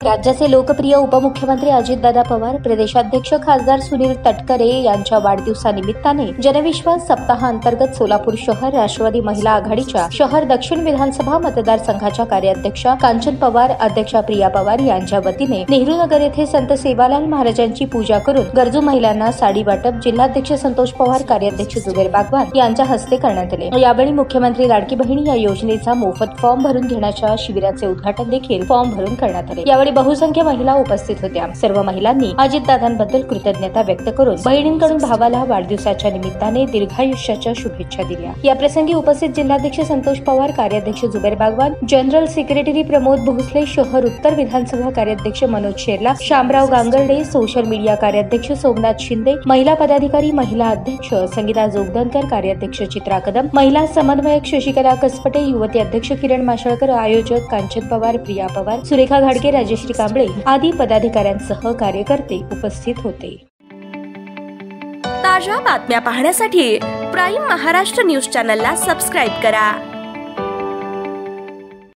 राज्याचे लोकप्रिय उपमुख्यमंत्री अजितदादा पवार, प्रदेशाध्यक्ष खासदार सुनील तटकरे यांच्या वाढदिवसानिमित्ताने जनविश्वास सप्ताहांतर्गत सोलापूर शहर राष्ट्रवादी महिला आघाडीच्या शहर दक्षिण विधानसभा मतदारसंघाच्या कार्याध्यक्षा कांचन पवार, अध्यक्षा प्रिया पवार यांच्या वतीने नेहरू नगर येथे संत सेवालाल महाराजांची पूजा करून गरजू महिलांना साडी वाटप जिल्हाध्यक्ष संतोष पवार, कार्याध्यक्ष जुबेर बागवान यांच्या हस्ते करण्यात आले। यावेळी मुख्यमंत्री लाडकी बहिणी या योजनेचा मोफत फॉर्म भरून घेण्याच्या शिबिराचे उद्घाटन देखील फॉर्म भरून करण्यात आले। यावेळी बहुसंख्य महिला उपस्थित होत्या। सर्व महिलांनी अजितदादांबद्दल कृतज्ञता व्यक्त करून बहिणींकडून भावाला वाढदिवसाच्या निमित्ताने दीर्घायुष्याच्या शुभेच्छा दिल्या। या प्रसंगी उपस्थित जिल्हाध्यक्ष संतोष पवार, कार्याध्यक्ष जुबेर बागवान, जनरल सेक्रेटरी प्रमोद भोसले, शहर उत्तर विधानसभा कार्याध्यक्ष मनोज शेरला, शामराव गांगर्डे, सोशल मीडिया कार्याध्यक्ष सोमनाथ शिंदे, महिला पदाधिकारी, महिला अध्यक्ष संगीता जोगदनकर, कार्याध्यक्ष चित्रा कदम, महिला समन्वयक शशिकला कसपटे, युवती अध्यक्ष किरण माशळकर, आयोजक कांचन पवार, प्रिया पवार, सुरेखा घाडगे, राजश्री कांबळे आदी पदाधिकाऱ्यांसह कार्यकर्ते उपस्थित होते। ताज्या बातम्या पाहण्यासाठी प्राईम महाराष्ट्र न्यूज चॅनलला सबस्क्राईब करा।